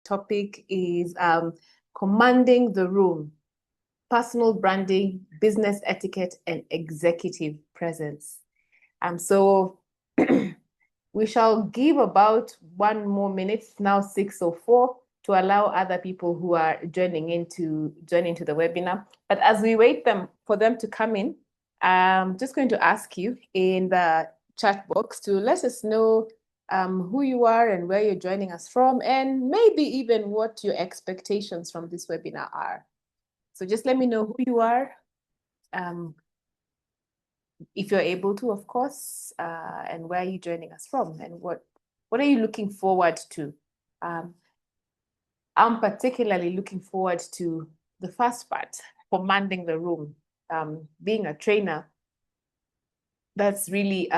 topic is commanding the room, personal branding, business etiquette, and executive presence. So we shall give about 1 more minute, now 6:04, to allow other people who are joining into the webinar. But as we wait for them to come in, I'm just going to ask you in the chat box to let us know who you are and where you're joining us from, and maybe even what your expectations from this webinar are. So just let me know who you are, if you're able to, of course, and where are you joining us from, and what are you looking forward to? I'm particularly looking forward to the first part, commanding the room. Being a trainer, that's really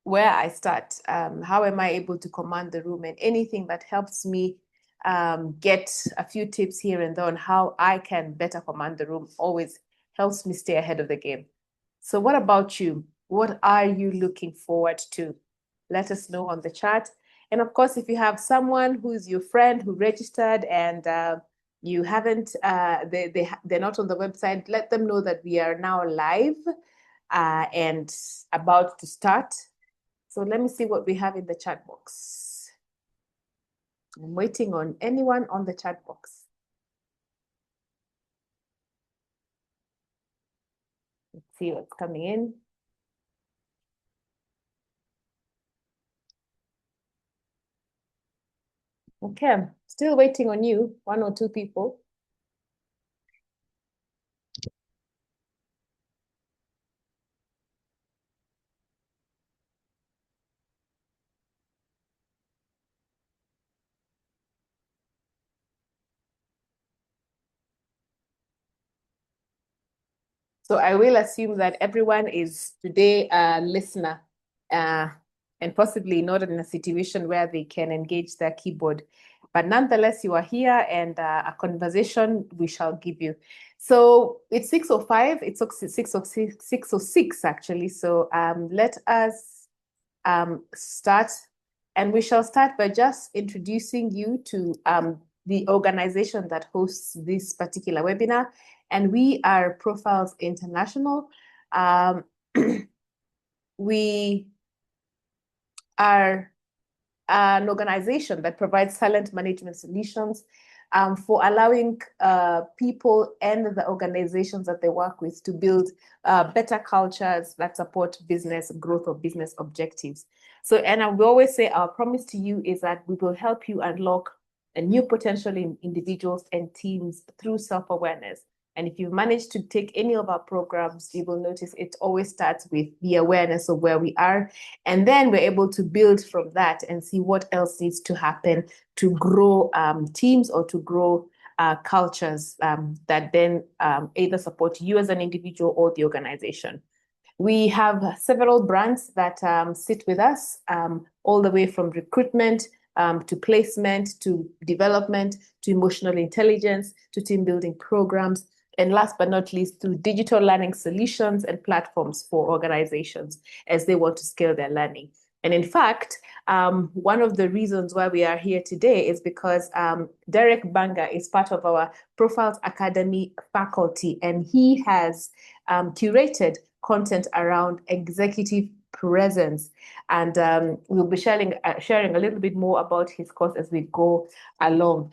where I start. How am I able to command the room? And anything that helps me get a few tips here and there on how I can better command the room always helps me stay ahead of the game. So what about you? What are you looking forward to? Let us know on the chat. And of course, if you have someone who's your friend who registered and you haven't, they're not on the website, let them know that we are now live and about to start. So let me see what we have in the chat box. I'm waiting on anyone on the chat box. Let's see what's coming in. Okay, still waiting on you, 1 or 2 people. So I will assume that everyone is today a listener and possibly not in a situation where they can engage their keyboard. But nonetheless, you are here and a conversation we shall give you. So it's 6:05, it's 6:06 actually. So let us start, and we shall start by just introducing you to the organization that hosts this particular webinar. And we are Profiles International. We are an organization that provides talent management solutions for allowing people and the organizations that they work with to build better cultures that support business growth or business objectives. So, and we always say our promise to you is that we will help you unlock a new potential in individuals and teams through self-awareness. And if you've managed to take any of our programs, you will notice it always starts with the awareness of where we are. And then we're able to build from that and see what else needs to happen to grow teams or to grow cultures that then either support you as an individual or the organization. We have several brands that sit with us, all the way from recruitment to placement, to development, to emotional intelligence, to team building programs, and last but not least, to digital learning solutions and platforms for organizations as they want to scale their learning. And in fact, one of the reasons why we are here today is because Derek Bbanga is part of our Profiles Academy faculty, and he has curated content around executive presence. And we'll be sharing a little bit more about his course as we go along.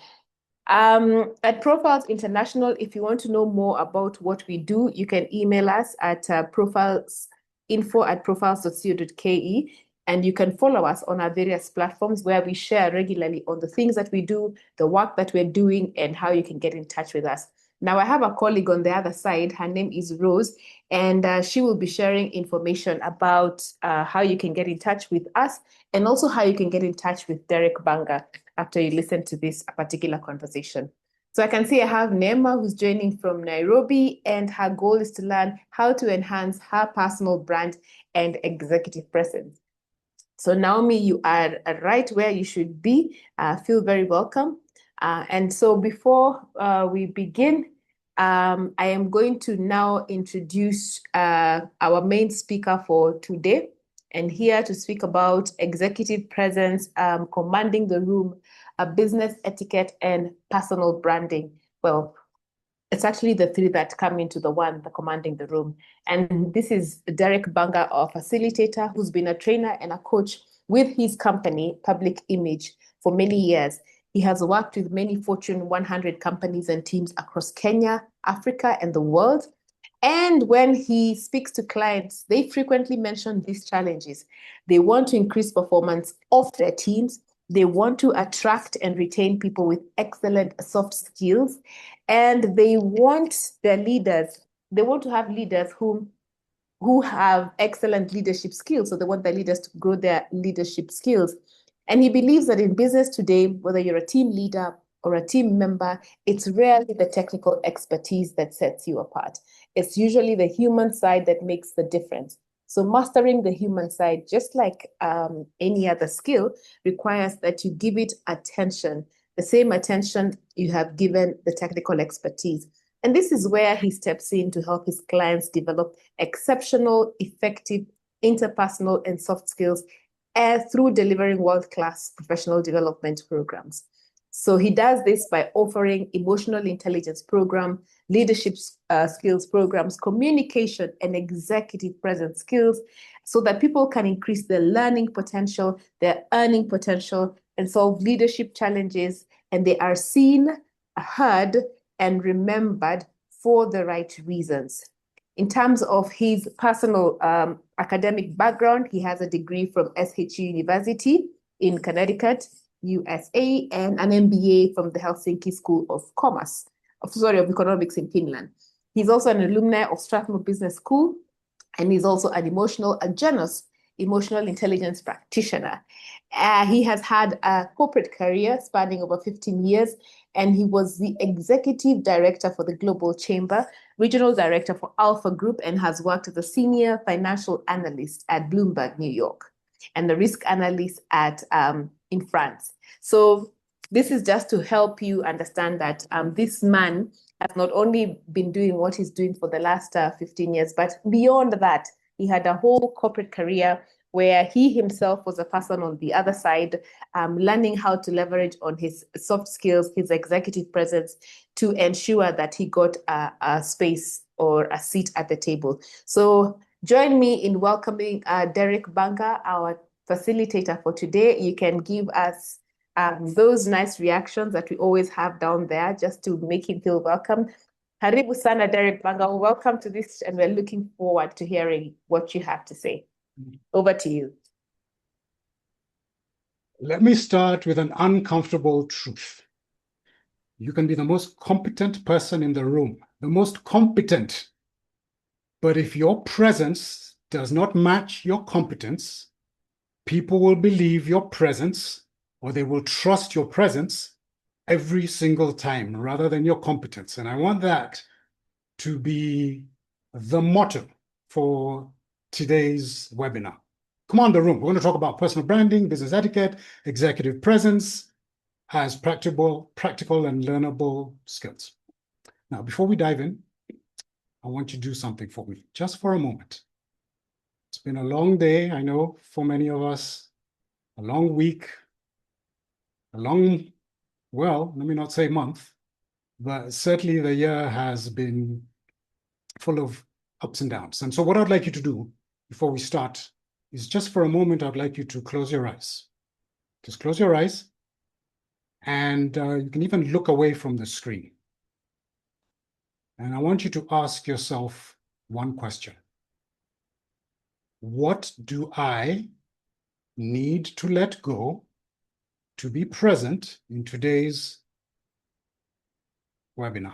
At Profiles International, if you want to know more about what we do, you can email us at profilesinfo@profiles.co.ke, and you can follow us on our various platforms where we share regularly on the things that we do, the work that we're doing, and how you can get in touch with us. Now, I have a colleague on the other side. Her name is Rose, and she will be sharing information about how you can get in touch with us and also how you can get in touch with Derek Bbanga after you listen to this particular conversation. So I can see I have Neema, who's joining from Nairobi, and her goal is to learn how to enhance her personal brand and executive presence. So Naomi, you are right where you should be. Feel very welcome. And so before we begin, I am going to now introduce our main speaker for today, and here to speak about executive presence, commanding the room, business etiquette, and personal branding. Well, it's actually the three that come into the one, the commanding the room. And this is Derek Bbanga, our facilitator, who's been a trainer and a coach with his company, Public Image, for many years. He has worked with many Fortune 100 companies and teams across Kenya, Africa, and the world. And when he speaks to clients, they frequently mention these challenges. They want to increase performance of their teams. They want to attract and retain people with excellent soft skills. And they want their leaders, they want to have leaders who have excellent leadership skills. So they want their leaders to grow their leadership skills. And he believes that in business today, whether you're a team leader or a team member, it's rarely the technical expertise that sets you apart. It's usually the human side that makes the difference. So mastering the human side, just like any other skill, requires that you give it attention, the same attention you have given the technical expertise. And this is where he steps in to help his clients develop exceptional, effective interpersonal and soft skills through delivering world-class professional development programs. So he does this by offering emotional intelligence program, leadership skills programs, communication and executive presence skills, so that people can increase their learning potential, their earning potential, and solve leadership challenges. And they are seen, heard, and remembered for the right reasons. In terms of his personal academic background, he has a degree from SHU University in Connecticut, USA, and an MBA from the Helsinki School of Economics in Finland. He's also an alumni of Strathmore Business School, and he's also a generous emotional intelligence practitioner. He has had a corporate career spanning over 15 years, and he was the executive director for the Global Chamber, regional director for Alpha Group, and has worked as a senior financial analyst at Bloomberg, New York, and the risk analyst at in France. So this is just to help you understand that this man has not only been doing what he's doing for the last 15 years, but beyond that, he had a whole corporate career where he himself was a person on the other side, learning how to leverage on his soft skills, his executive presence, to ensure that he got a space or a seat at the table. So join me in welcoming Derek Bbanga, our facilitator for today. You can give us those nice reactions that we always have down there just to make him feel welcome. Karibu sana, Derek Bbanga. Welcome to this, and we're looking forward to hearing what you have to say. Over to you. Let me start with an uncomfortable truth. You can be the most competent person in the room, the most competent. But if your presence does not match your competence, people will believe your presence, or they will trust your presence every single time rather than your competence. And I want that to be the motto for today's webinar. Come on, the room. We're going to talk about personal branding, business etiquette, executive presence as practical and learnable skills. Now, before we dive in, I want you to do something for me, just for a moment. It's been a long day, I know, for many of us, a long week, well, let me not say month, but certainly the year has been full of ups and downs. And so what I'd like you to do before we start is just for a moment, I'd like you to close your eyes. Just close your eyes, and you can even look away from the screen. And I want you to ask yourself one question. What do I need to let go to be present in today's webinar?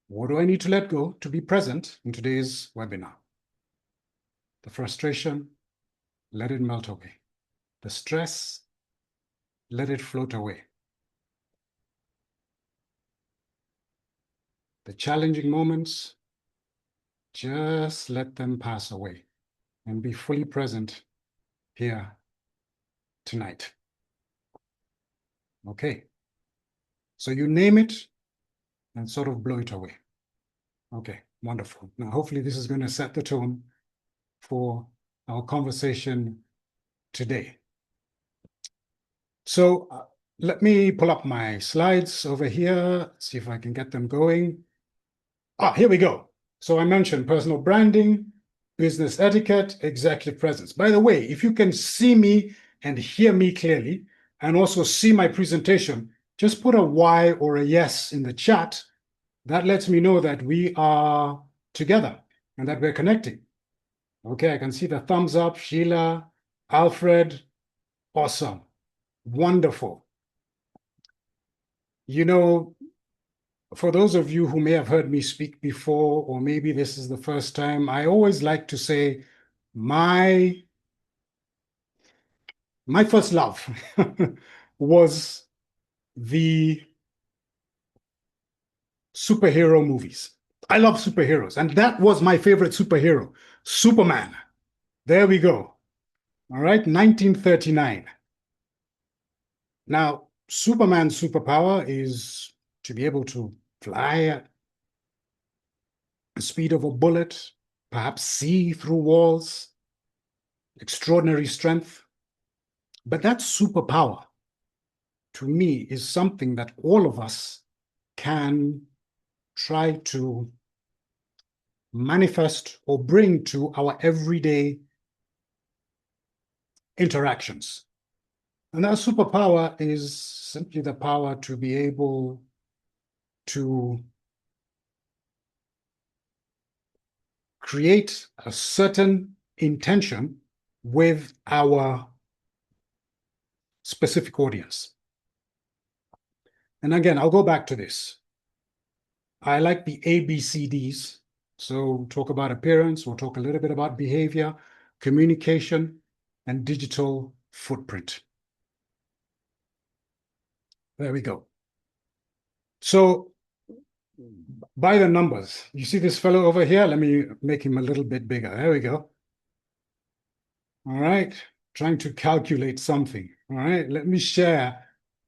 What do I need to let go to be present in today's webinar? The frustration, let it melt away. The stress, let it float away. The challenging moments, just let them pass away and be fully present here tonight. Okay. So you name it and sort of blow it away. Okay, wonderful. Now, hopefully this is going to set the tone for our conversation today. So let me pull up my slides over here, see if I can get them going. Here we go. So I mentioned personal branding, business etiquette, executive presence. By the way, if you can see me and hear me clearly, and also see my presentation, just put a Y or a yes in the chat. That lets me know that we are together and that we're connecting. Okay, I can see the thumbs up, Sheila, Alfred. Awesome. Wonderful. You know, for those of you who may have heard me speak before, or maybe this is the first time, I always like to say my first love was the superhero movies. I love superheroes, and that was my favorite superhero, Superman. There we go. All right, 1939. Now, Superman's superpower is to be able to fly at the speed of a bullet, perhaps see through walls, extraordinary strength. But that superpower, to me, is something that all of us can try to manifest or bring to our everyday interactions. And that superpower is simply the power to be able to create a certain intention with our specific audience. And again, I'll go back to this. I like the ABCDs. So talk about appearance, we'll talk a little bit about behavior, communication, and digital footprint. There we go. So by the numbers, you see this fellow over here? Let me make him a little bit bigger. There we go. All right, trying to calculate something. All right, let me share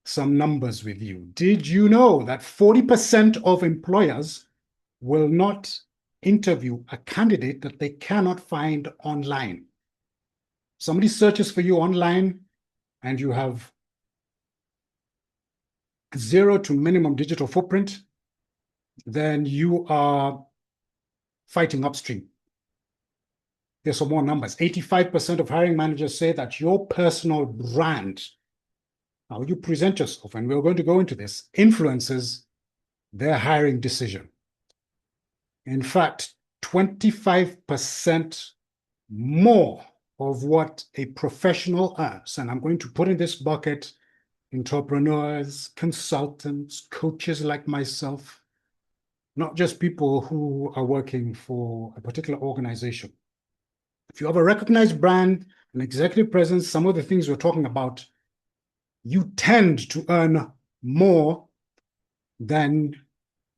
some numbers with you. Did you know that 40% of employers will not interview a candidate that they cannot find online? Somebody searches for you online and you have zero to minimum digital footprint, then you are fighting upstream. There's some more numbers. 85% of hiring managers say that your personal brand, how you present yourself, and we're going to go into this, influences their hiring decision. In fact, 25% more of what a professional earns, and I'm going to put in this bucket entrepreneurs, consultants, coaches like myself, not just people who are working for a particular organization. If you have a recognized brand, an executive presence, some of the things we're talking about, you tend to earn more than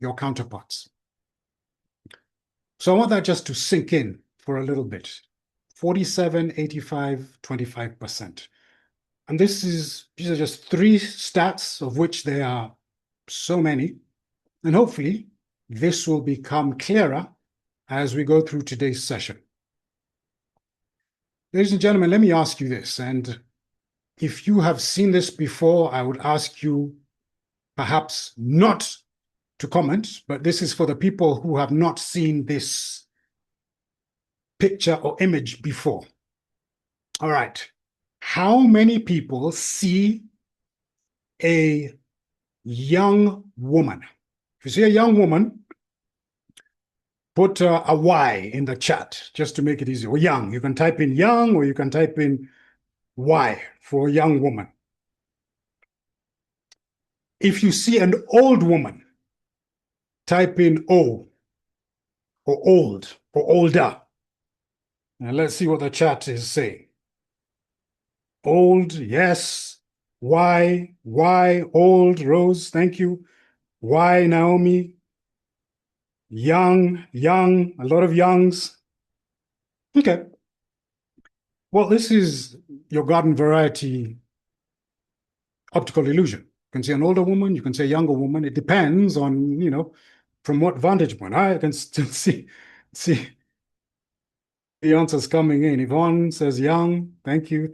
your counterparts. So I want that just to sink in for a little bit. 47, 85, 25%. And these are just three stats, of which there are so many. And hopefully this will become clearer as we go through today's session. Ladies and gentlemen, let me ask you this, and if you have seen this before, I would ask you perhaps not to comment, but this is for the people who have not seen this picture or image before. All right. How many people see a young woman? If you see a young woman, put a Y in the chat just to make it easy. Or young. You can type in young or you can type in Y for a young woman. If you see an old woman, type in O or old or older. Now let's see what the chat is saying. Old, yes. Y, old, Rose, thank you. Y, Naomi. Young, a lot of youngs. Okay. Well, this is your garden variety optical illusion. You can see an older woman, you can see a younger woman. It depends on, from what vantage point. I can still see the answers coming in. Yvonne says young. Thank you.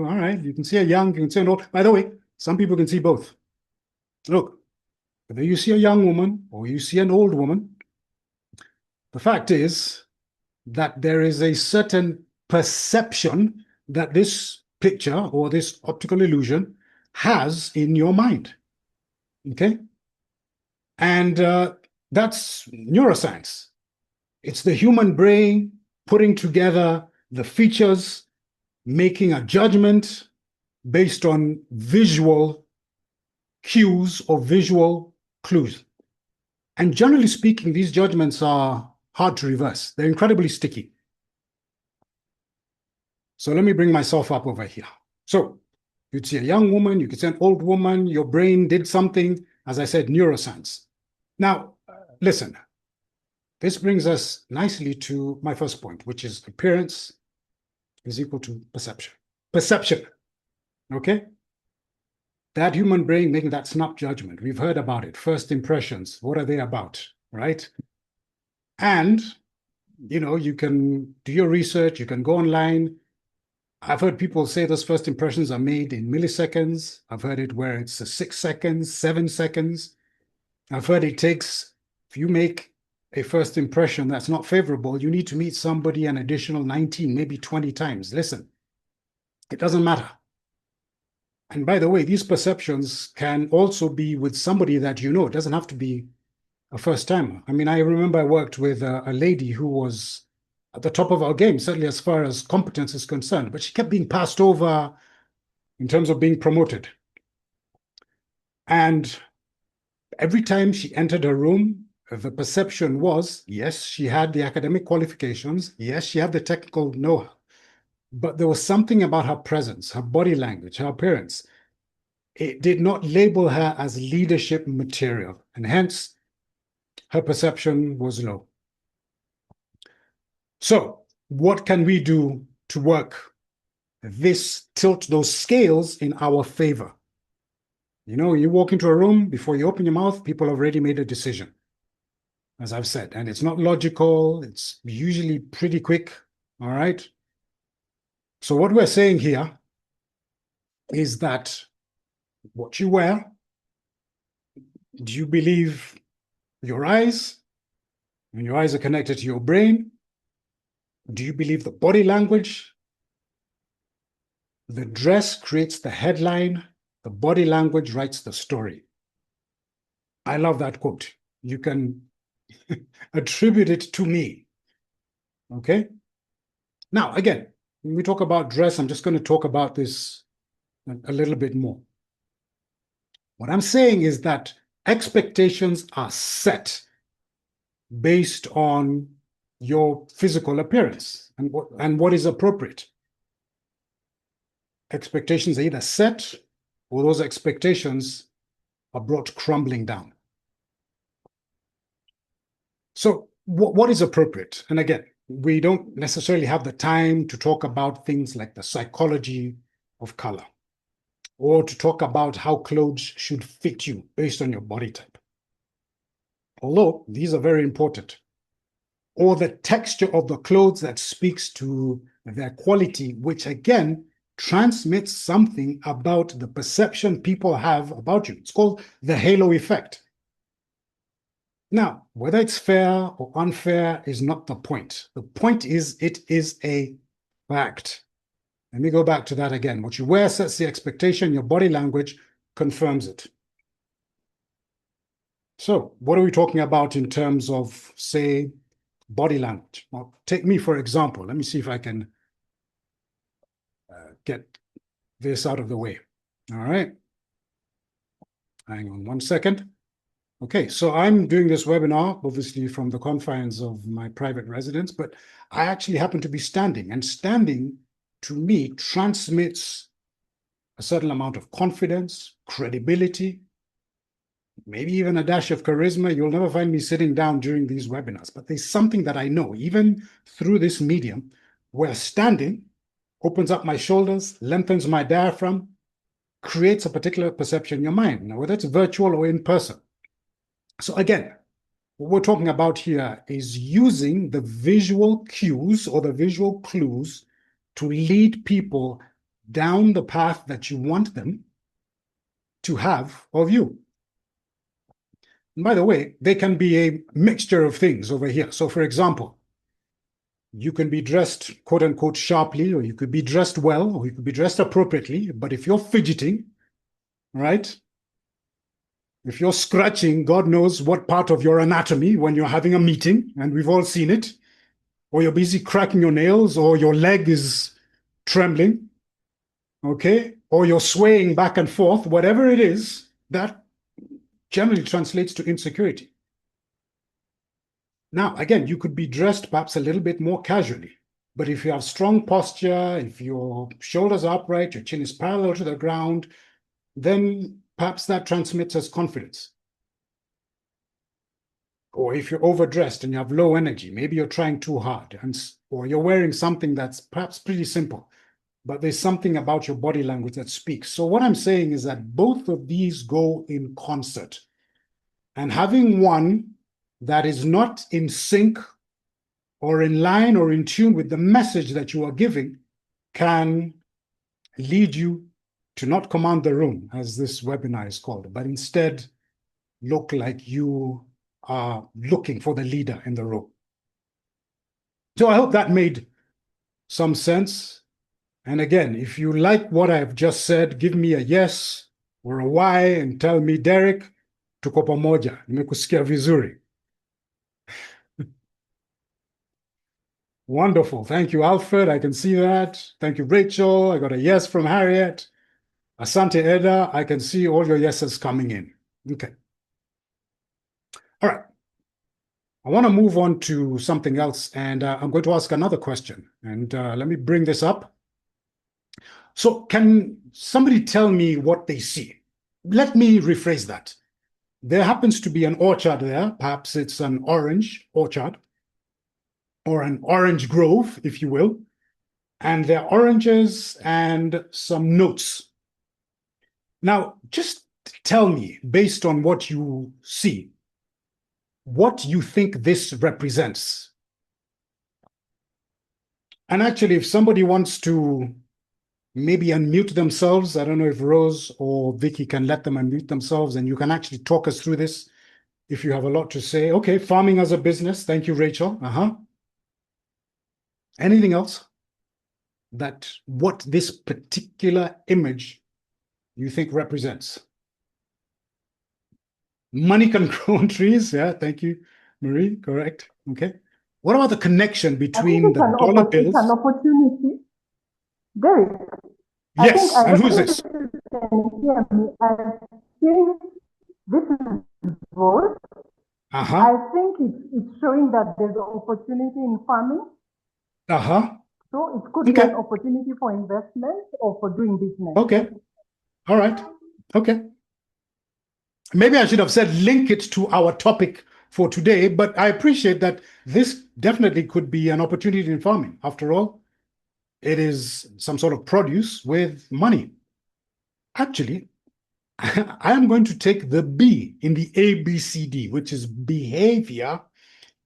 All right. You can see a young, you can see an old. By the way, Some people can see both. Look, whether you see a young woman or you see an old woman, the fact is that there is a certain perception that this picture or this optical illusion has in your mind. Okay? And that's neuroscience. It's the human brain putting together the features, making a judgment based on visual cues or visual clues. And generally speaking, these judgments are hard to reverse. They're incredibly sticky. So let me bring myself up over here. So you'd see a young woman, you could see an old woman, your brain did something, as I said, neuroscience. Now, listen, this brings us nicely to my first point, which is appearance is equal to perception. Perception, okay? That human brain making that snap judgment, we've heard about it. First impressions, what are they about, right? And, you know, you can do your research, you can go online. I've heard people say those first impressions are made in milliseconds. I've heard it where it's 6 seconds, 7 seconds. I've heard it takes, if you make a first impression that's not favorable, you need to meet somebody an additional 19, maybe 20 times. Listen, it doesn't matter. And by the way, these perceptions can also be with somebody that you know. It doesn't have to be a first timer. I mean, I remember I worked with a lady who was at the top of our game, certainly as far as competence is concerned, but she kept being passed over in terms of being promoted. And every time she entered a room, the perception was, yes, she had the academic qualifications. Yes, she had the technical know-how. But there was something about her presence, her body language, her appearance. It did not label her as leadership material, and hence her perception was low. So what can we do to work this, tilt those scales in our favor? You know, you walk into a room, before you open your mouth, people have already made a decision, as I've said, and it's not logical. It's usually pretty quick, all right? So what we're saying here is that what you wear, do you believe your eyes, and your eyes are connected to your brain? Do you believe the body language? The dress creates the headline, the body language writes the story. I love that quote. You can attribute it to me, okay? Now, again, when we talk about dress, I'm just going to talk about this a little bit more. What I'm saying is that expectations are set based on your physical appearance and what is appropriate. Expectations are either set or those expectations are brought crumbling down. So what is appropriate? And again, we don't necessarily have the time to talk about things like the psychology of color or to talk about how clothes should fit you based on your body type. Although these are very important. Or the texture of the clothes that speaks to their quality, which again transmits something about the perception people have about you. It's called the halo effect. Now, whether it's fair or unfair is not the point. The point is it is a fact. Let me go back to that again. What you wear sets the expectation, your body language confirms it. So what are we talking about in terms of, say, body language? Well, take me for example. Let me see if I can get this out of the way. All right. Hang on one second. Okay, so I'm doing this webinar, obviously from the confines of my private residence, but I actually happen to be standing, and standing to me transmits a certain amount of confidence, credibility, maybe even a dash of charisma. You'll never find me sitting down during these webinars, but there's something that I know, even through this medium, where standing opens up my shoulders, lengthens my diaphragm, creates a particular perception in your mind. Now, whether it's virtual or in person. So again, what we're talking about here is using the visual cues or the visual clues to lead people down the path that you want them, to have of you. And by the way, they can be a mixture of things over here. So for example, you can be dressed quote unquote sharply, or you could be dressed well, or you could be dressed appropriately. But if you're fidgeting, right? If you're scratching, God knows what part of your anatomy when you're having a meeting, and we've all seen it, or you're busy cracking your nails, or your leg is trembling, okay? Or you're swaying back and forth, whatever it is, that generally translates to insecurity. Now, again, you could be dressed perhaps a little bit more casually, but if you have strong posture, if your shoulders are upright, your chin is parallel to the ground, then perhaps that transmits as confidence. Or if you're overdressed and you have low energy, maybe you're trying too hard, or you're wearing something that's perhaps pretty simple, but there's something about your body language that speaks. So what I'm saying is that both of these go in concert. And having one that is not in sync or in line or in tune with the message that you are giving can lead you to not command the room, as this webinar is called, but instead look like you are looking for the leader in the room. So I hope that made some sense. And again, if you like what I've just said, give me a yes or a Y and tell me, Derek, tuko pamoja, nimekusikia vizuri. Wonderful. Thank you, Alfred. I can see that. Thank you, Rachel. I got a yes from Harriet. Asante Eda. I can see all your yeses coming in. Okay. All right. I want to move on to something else, and I'm going to ask another question. And let me bring this up. So can somebody tell me what they see? Let me rephrase that. There happens to be an orchard there. Perhaps it's an orange orchard or an orange grove, if you will. And there are oranges and some notes. Now, just tell me, based on what you see, what you think this represents. And actually, if somebody wants to maybe unmute themselves, I don't know if Rose or Vicky can let them unmute themselves, and you can actually talk us through this if you have a lot to say. Okay, farming as a business. Thank you, Rachel. Anything else? That what this particular image you think represents? Money can grow on trees. Yeah, thank you, Marie. Correct. Okay. What about the connection between the dollar bills? It's an opportunity. Derek. Yes, and who's this? Can hear me. I think this is both. I think it's showing that there's an opportunity in farming. So it could be an opportunity for investment or for doing business. Okay. All right. Okay. Maybe I should have said link it to our topic for today, but I appreciate that this definitely could be an opportunity in farming. After all, it is some sort of produce with money. Actually, I am going to take the B in the ABCD, which is behavior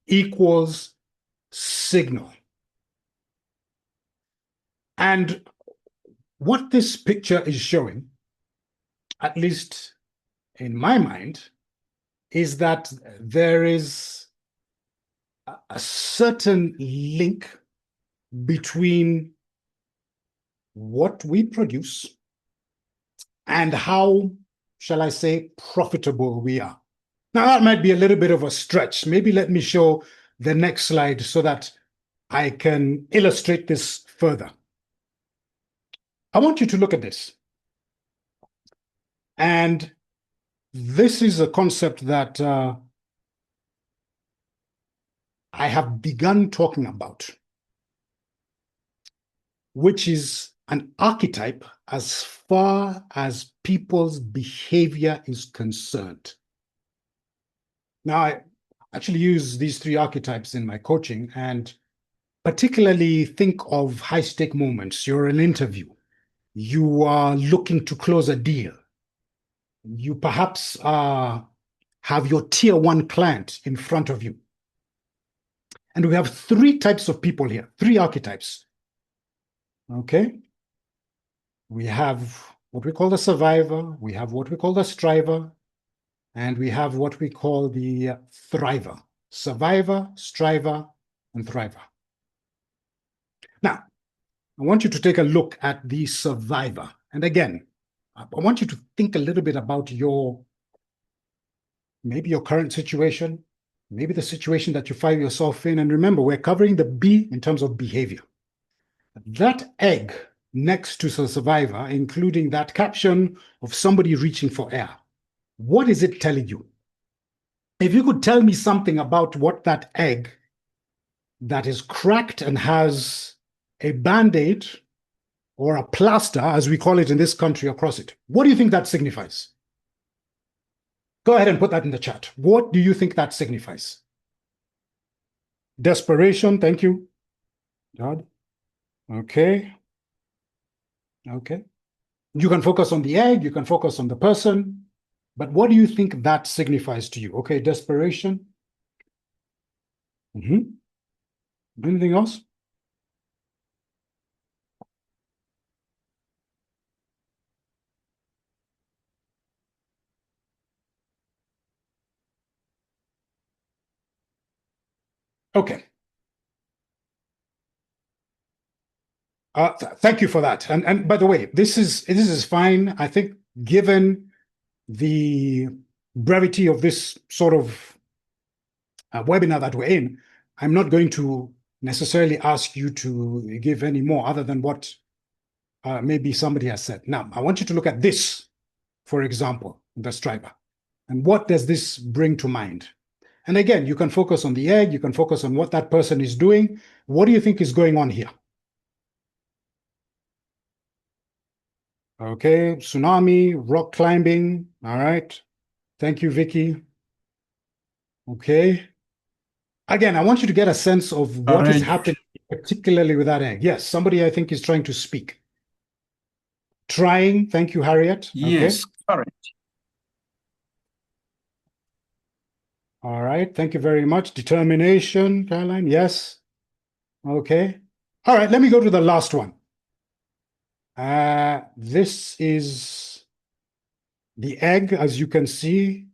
equals signal. And what this picture is showing, at least in my mind, is that there is a certain link between what we produce and how, shall I say, profitable we are. Now, that might be a little bit of a stretch. Maybe let me show the next slide so that I can illustrate this further. I want you to look at this. And this is a concept that I have begun talking about, which is an archetype as far as people's behavior is concerned. Now, I actually use these three archetypes in my coaching and particularly think of high-stake moments. You're in an interview. You are looking to close a deal. You perhaps have your tier one client in front of you. And we have three types of people here, three archetypes. Okay? We have what we call the survivor, we have what we call the striver, and we have what we call the thriver. Survivor, striver, and thriver. Now, I want you to take a look at the survivor. And again, I want you to think a little bit about maybe your current situation, maybe the situation that you find yourself in. And remember, we're covering the B in terms of behavior. That egg next to the survivor, including that caption of somebody reaching for air, what is it telling you? If you could tell me something about what that egg that is cracked and has a band-aid or a plaster, as we call it in this country, across it, what do you think that signifies? Go ahead and put that in the chat. What do you think that signifies? Desperation, thank you. God. Okay. Okay. You can focus on the egg, you can focus on the person, but what do you think that signifies to you? Okay, desperation. Anything else? Okay. Thank you for that. And by the way, this is fine. I think given the brevity of this sort of webinar that we're in, I'm not going to necessarily ask you to give any more other than what maybe somebody has said. Now, I want you to look at this, for example, the striper. And what does this bring to mind? And again, you can focus on the egg, you can focus on what that person is doing. What do you think is going on here? Okay, tsunami, rock climbing. All right. Thank you, Vicky. Okay. Again, I want you to get a sense of what is happening, particularly with that egg. Yes, somebody I think is trying to speak. Trying. Thank you, Harriet. Yes, okay. correct. All right. Thank you very much. Determination, Caroline. Yes. Okay. All right. Let me go to the last one. This is the egg, as you can see,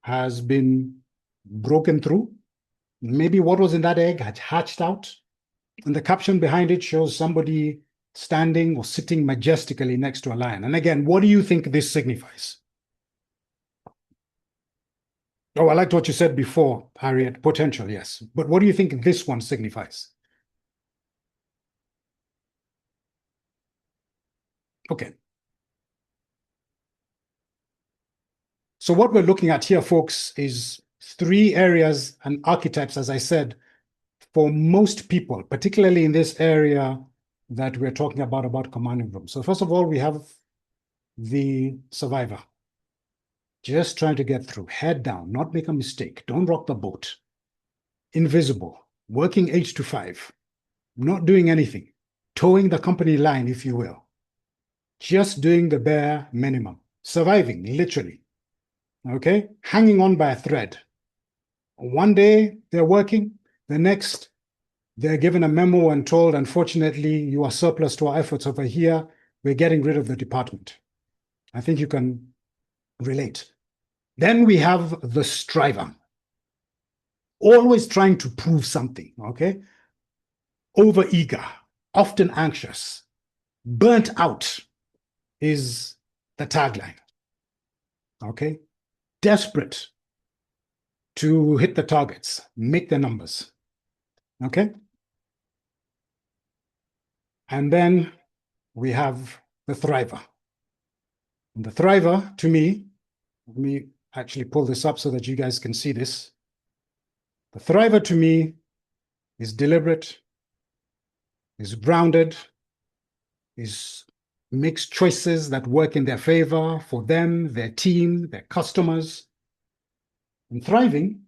has been broken through. Maybe what was in that egg had hatched out. And the caption behind it shows somebody standing or sitting majestically next to a lion. And again, what do you think this signifies? Oh, I liked what you said before, Harriet. Potential, yes. But what do you think this one signifies? Okay. So what we're looking at here, folks, is 3 areas and archetypes, as I said, for most people, particularly in this area that we're talking about commanding room. So first of all, we have the survivor. Just trying to get through, head down, not make a mistake, don't rock the boat. Invisible, working 8 to 5, not doing anything, towing the company line, if you will. Just doing the bare minimum, surviving, literally. Okay, hanging on by a thread. One day they're working, the next they're given a memo and told, unfortunately, you are surplus to our efforts over here. We're getting rid of the department. I think you can relate. Then we have the striver. Always trying to prove something, okay? Overeager, often anxious, burnt out is the tagline, okay? Desperate to hit the targets, make the numbers, okay? And then we have the thriver. And the thriver, to me, let me actually pull this up so that you guys can see this. The thriver, to me, is deliberate, is grounded, makes choices that work in their favor for them, their team, their customers. And thriving,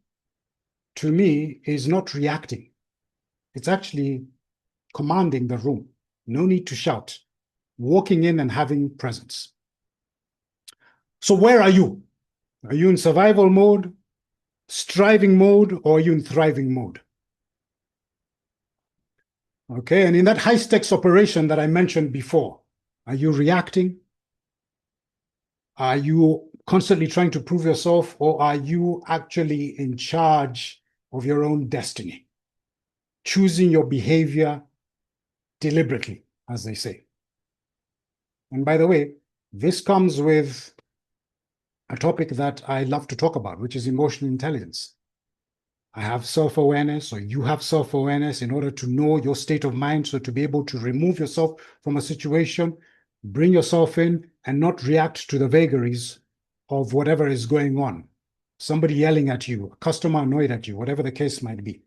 to me, is not reacting. It's actually commanding the room. No need to shout, walking in and having presence. So where are you? Are you in survival mode, striving mode, or are you in thriving mode? Okay, and in that high-stakes operation that I mentioned before, are you reacting? Are you constantly trying to prove yourself, or are you actually in charge of your own destiny? Choosing your behavior deliberately, as they say. And by the way, this comes with a topic that I love to talk about, which is emotional intelligence. I have self-awareness, or you have self-awareness, in order to know your state of mind, so to be able to remove yourself from a situation, bring yourself in, and not react to the vagaries of whatever is going on. Somebody yelling at you, a customer annoyed at you, whatever the case might be.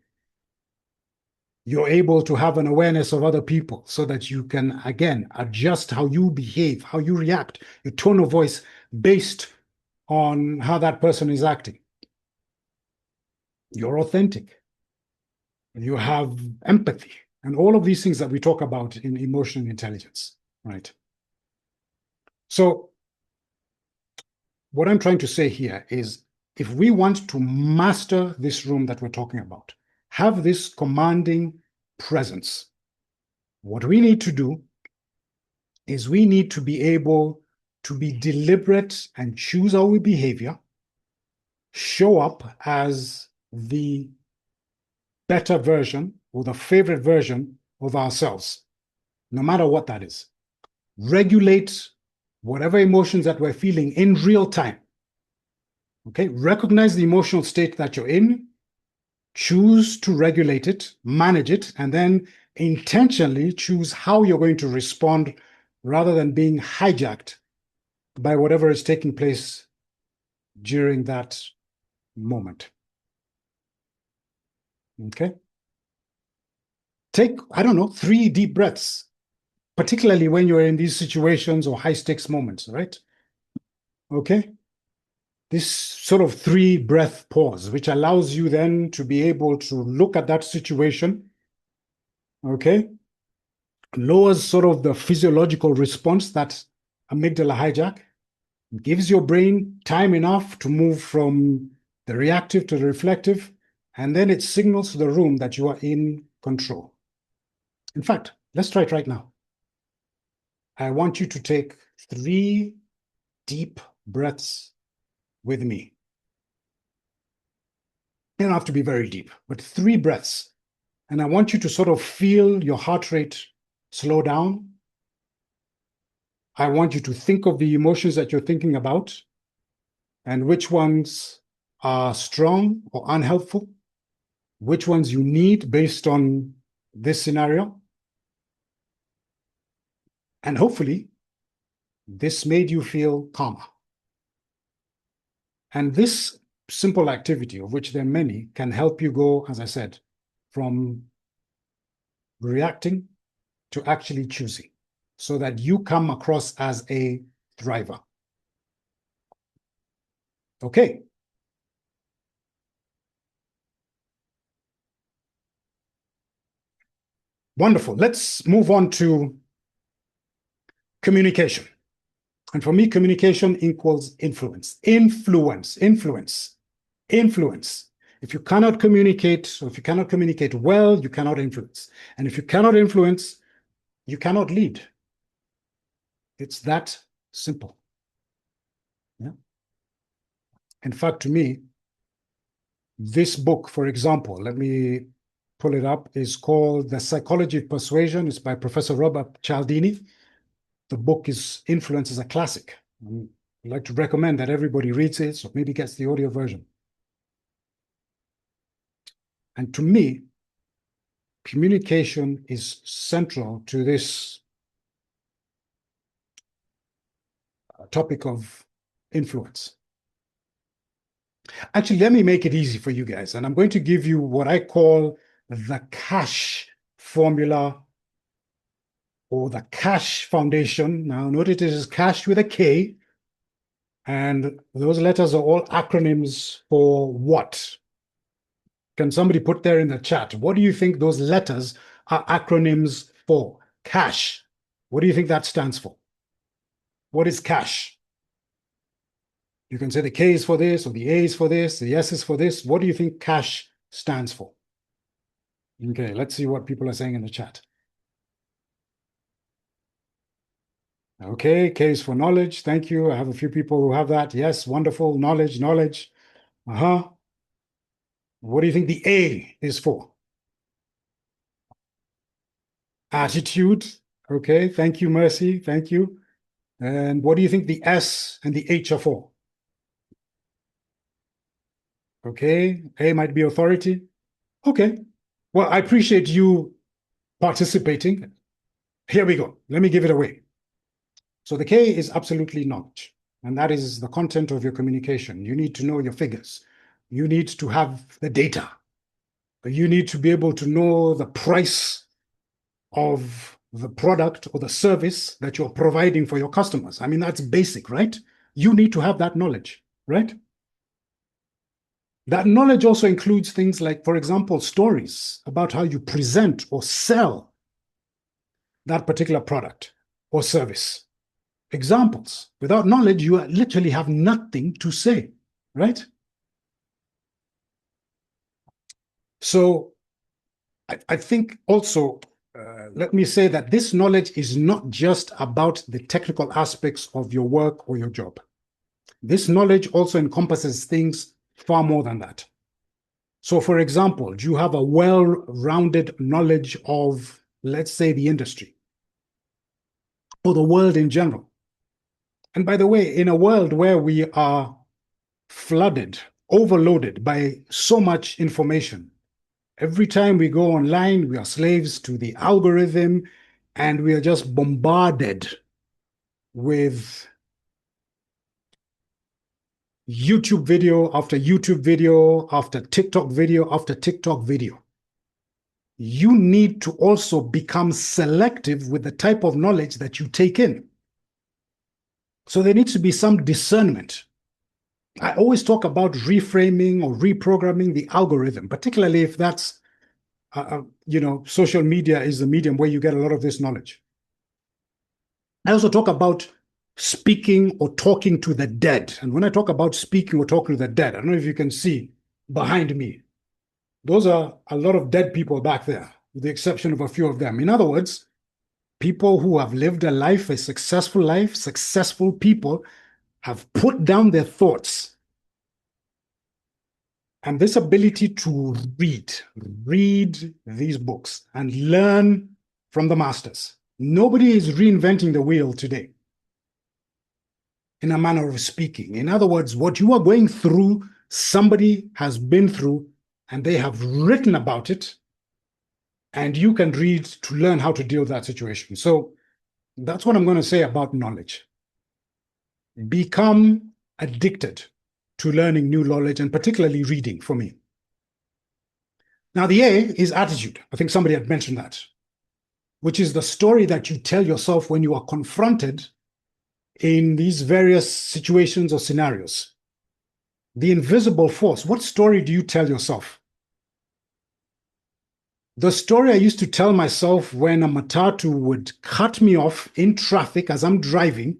You're able to have an awareness of other people so that you can, again, adjust how you behave, how you react, your tone of voice based on how that person is acting. You're authentic. You have empathy, and all of these things that we talk about in emotional intelligence, right? So what I'm trying to say here is, if we want to master this room that we're talking about, have this commanding presence, what we need to do is we need to be able to be deliberate and choose our behavior, show up as the better version or the favorite version of ourselves, no matter what that is. Regulate whatever emotions that we're feeling in real time. Okay, recognize the emotional state that you're in, choose to regulate it, manage it, and then intentionally choose how you're going to respond rather than being hijacked by whatever is taking place during that moment. Okay? Take, I don't know, 3 deep breaths, particularly when you're in these situations or high stakes moments, right? Okay? This sort of 3 breath pause, which allows you then to be able to look at that situation, okay? Lowers sort of the physiological response that amygdala hijack, gives your brain time enough to move from the reactive to the reflective, and then it signals to the room that you are in control. In fact, let's try it right now. I want you to take 3 deep breaths with me. You don't have to be very deep, but 3 breaths. And I want you to sort of feel your heart rate slow down. I want you to think of the emotions that you're thinking about and which ones are strong or unhelpful, which ones you need based on this scenario. And hopefully, this made you feel calmer. And this simple activity, of which there are many, can help you go, as I said, from reacting to actually choosing, so that you come across as a thriver. Okay. Wonderful. Let's move on to communication. And for me, communication equals influence. Influence. If you cannot communicate, or if you cannot communicate well, you cannot influence. And if you cannot influence, you cannot lead. It's that simple. Yeah. In fact, to me, this book, for example, let me pull it up, is called The Psychology of Persuasion. It's by Professor Robert Cialdini. The book is Influence is a classic. I'd like to recommend that everybody reads it, or maybe gets the audio version. And to me, communication is central to this topic of influence. Actually, let me make it easy for you guys. And I'm going to give you what I call the CASH formula, or the CASH foundation. Now, note it is CASH with a K. And those letters are all acronyms for what? Can somebody put there in the chat? What do you think those letters are acronyms for? CASH. What do you think that stands for? What is CASH? You can say the K is for this, or the A is for this, the S is for this. What do you think CASH stands for? Okay, let's see what people are saying in the chat. Okay, K is for knowledge. Thank you. I have a few people who have that. Yes, wonderful. Knowledge, knowledge. Uh-huh. What do you think the A is for? Attitude. Okay, thank you, Mercy. Thank you. And what do you think the S and the H are for? Okay, A might be authority. Okay. Well, I appreciate you participating. Here we go. Let me give it away. So the K is absolutely knowledge, and that is the content of your communication. You need to know your figures. You need to have the data. You need to be able to know the price of the product or the service that you're providing for your customers. I mean, that's basic, right? You need to have that knowledge, right? That knowledge also includes things like, for example, stories about how you present or sell that particular product or service. Examples. Without knowledge, you literally have nothing to say, right? So I think also, let me say that this knowledge is not just about the technical aspects of your work or your job. This knowledge also encompasses things far more than that. So, for example, do you have a well-rounded knowledge of, let's say, the industry or the world in general? And by the way, in a world where we are flooded, overloaded by so much information, every time we go online, we are slaves to the algorithm, and we are just bombarded with YouTube video after YouTube video after TikTok video after TikTok video. You need to also become selective with the type of knowledge that you take in. So there needs to be some discernment. I always talk about reframing or reprogramming the algorithm, particularly if that's, social media is the medium where you get a lot of this knowledge. I also talk about speaking or talking to the dead. And when I talk about speaking or talking to the dead, I don't know if you can see behind me. Those are a lot of dead people back there, with the exception of a few of them. In other words, people who have lived a life, a successful life, successful people have put down their thoughts. And this ability to read these books and learn from the masters. Nobody is reinventing the wheel today, in a manner of speaking. In other words, what you are going through, somebody has been through, and they have written about it, and you can read to learn how to deal with that situation. So that's what I'm going to say about knowledge. Become addicted to learning new knowledge, and particularly reading for me. Now, the A is attitude. I think somebody had mentioned that, which is the story that you tell yourself when you are confronted in these various situations or scenarios. The invisible force. What story do you tell yourself? The story I used to tell myself when a matatu would cut me off in traffic as I'm driving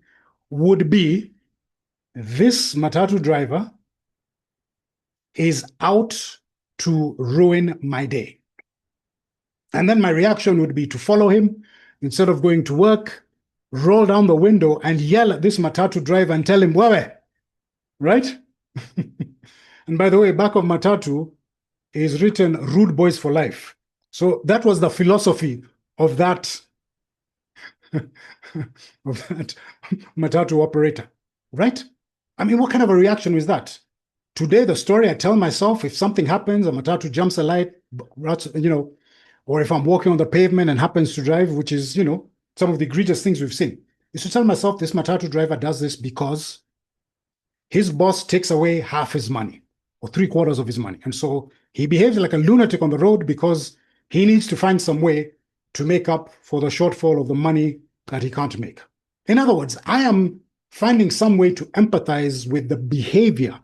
would be, this matatu driver is out to ruin my day. And then my reaction would be to follow him instead of going to work, roll down the window and yell at this matatu driver and tell him, Wewe, right? And by the way, back of matatu is written rude boys for life. So that was the philosophy of that, of that matatu operator, right? I mean, what kind of a reaction is that? Today, the story I tell myself, if something happens, a matatu jumps a light, or if I'm walking on the pavement and happens to drive, which is, some of the egregious things we've seen, is to tell myself this matatu driver does this because his boss takes away half his money or 3/4 of his money. And so he behaves like a lunatic on the road because he needs to find some way to make up for the shortfall of the money that he can't make. In other words, I am finding some way to empathize with the behavior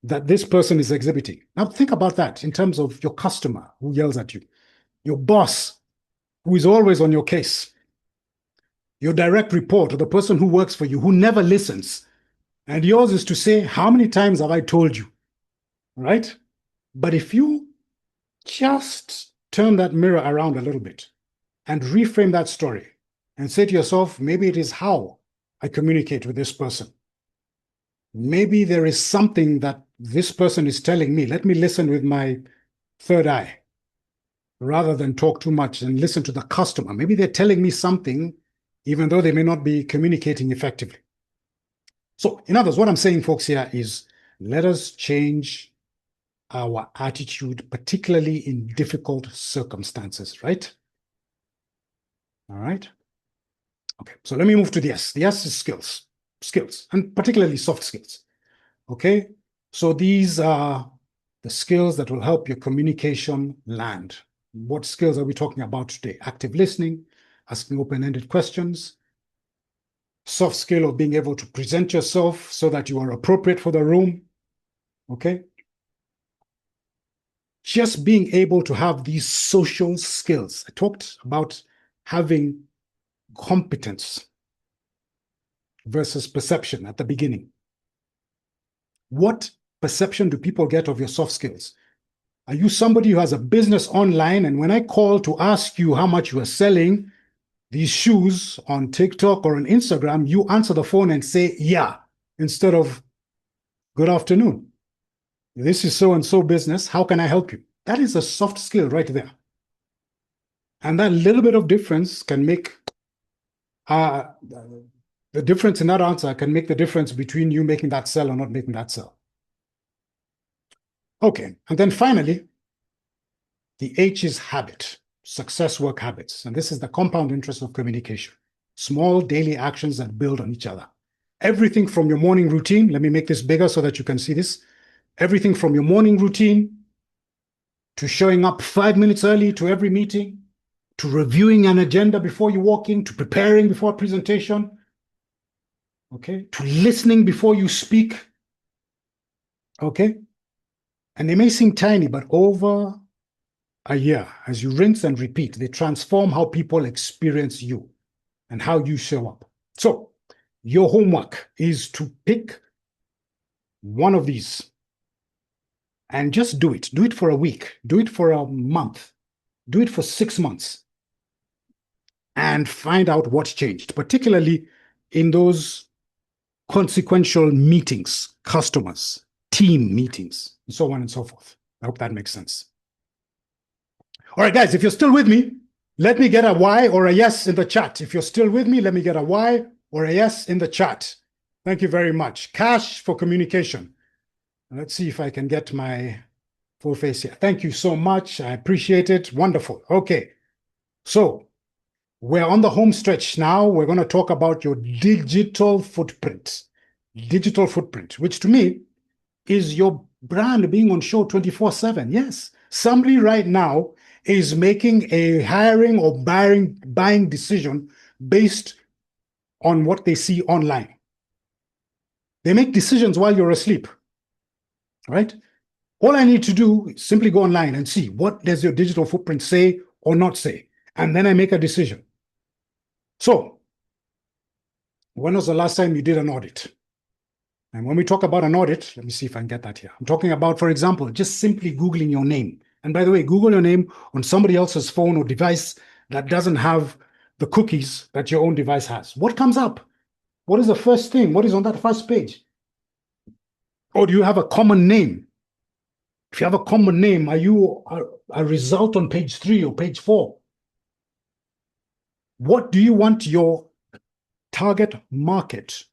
that this person is exhibiting. Now think about that in terms of your customer who yells at you, your boss who is always on your case, your direct report, or the person who works for you who never listens. And yours is to say, how many times have I told you, right? But if you just turn that mirror around a little bit and reframe that story, and say to yourself, maybe it is how I communicate with this person. Maybe there is something that this person is telling me. Let me listen with my third eye rather than talk too much and listen to the customer. Maybe they're telling me something, even though they may not be communicating effectively. So, in other words, what I'm saying, folks, here is let us change our attitude, particularly in difficult circumstances, right? All right. Okay, so let me move to the S. The S is skills, and particularly soft skills. Okay, so these are the skills that will help your communication land. What skills are we talking about today? Active listening, asking open-ended questions, soft skill of being able to present yourself so that you are appropriate for the room. Okay, just being able to have these social skills. I talked about having competence versus perception at the beginning. What perception do people get of your soft skills? Are you somebody who has a business online, and when I call to ask you how much you are selling these shoes on TikTok or on Instagram, you answer the phone and say, yeah, instead of good afternoon. This is so-and-so business. How can I help you? That is a soft skill right there. And that little bit of difference can make the difference in that answer can make the difference between you making that sell or not making that sell. Okay, and then finally, the H is habit, success work habits. And this is the compound interest of communication. Small daily actions that build on each other. Everything from your morning routine, let me make this bigger so that you can see this. Everything from your morning routine to showing up 5 minutes early to every meeting, to reviewing an agenda before you walk in, to preparing before a presentation, okay, to listening before you speak, okay? And they may seem tiny, but over a year, as you rinse and repeat, they transform how people experience you and how you show up. So your homework is to pick one of these and just do it. Do it for a week. Do it for a month. Do it for 6 months. And find out what's changed, particularly in those consequential meetings, customers, team meetings, and so on and so forth. I hope that makes sense. All right, guys, if you're still with me, let me get a Y or a yes in the chat. If you're still with me, let me get a Y or a yes in the chat. Thank you very much. Cash for communication. Let's see if I can get my full face here. Thank you so much. I appreciate it. Wonderful. Okay. So we're on the home stretch now. We're going to talk about your digital footprint. Digital footprint, which to me is your brand being on show 24/7. Yes. Somebody right now is making a hiring or buying decision based on what they see online. They make decisions while you're asleep, right? All I need to do is simply go online and see what does your digital footprint say or not say, and then I make a decision. So, when was the last time you did an audit? And when we talk about an audit, let me see if I can get that here. I'm talking about, for example, just simply Googling your name. And by the way, Google your name on somebody else's phone or device that doesn't have the cookies that your own device has. What comes up? What is the first thing? What is on that first page? Or do you have a common name? If you have a common name, are you a result on page 3 or page 4? What do you want your target market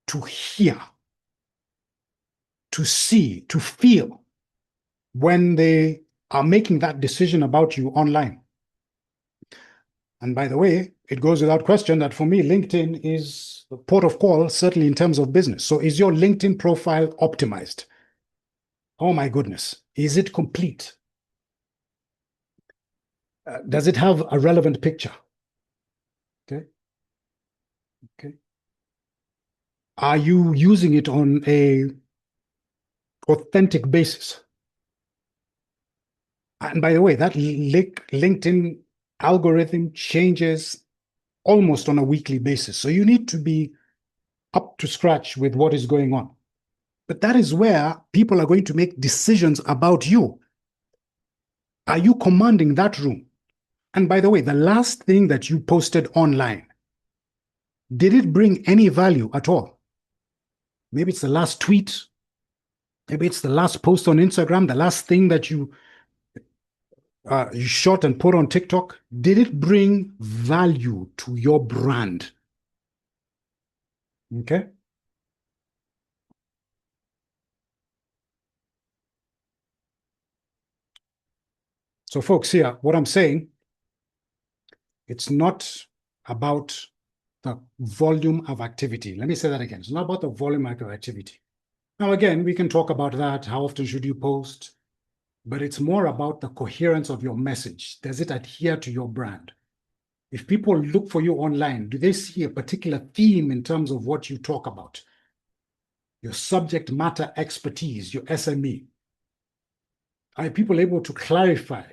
to hear, to see, to feel when they are making that decision about you online? And by the way, it goes without question that for me, LinkedIn is the port of call, certainly in terms of business. So is your LinkedIn profile optimized? Oh my goodness. Is it complete? Does it have a relevant picture? Okay. Okay. Are you using it on a authentic basis? And by the way, that LinkedIn algorithm changes almost on a weekly basis. So you need to be up to scratch with what is going on. But that is where people are going to make decisions about you. Are you commanding that room? And by the way, the last thing that you posted online, did it bring any value at all? Maybe it's the last tweet. Maybe it's the last post on Instagram, the last thing that you shot and put on TikTok. Did it bring value to your brand? Okay. So folks, here, what I'm saying, it's not about the volume of activity. Let me say that again. It's not about the volume of activity. Now, again, we can talk about that. How often should you post? But it's more about the coherence of your message. Does it adhere to your brand? If people look for you online, do they see a particular theme in terms of what you talk about? Your subject matter expertise, your SME. Are people able to clarify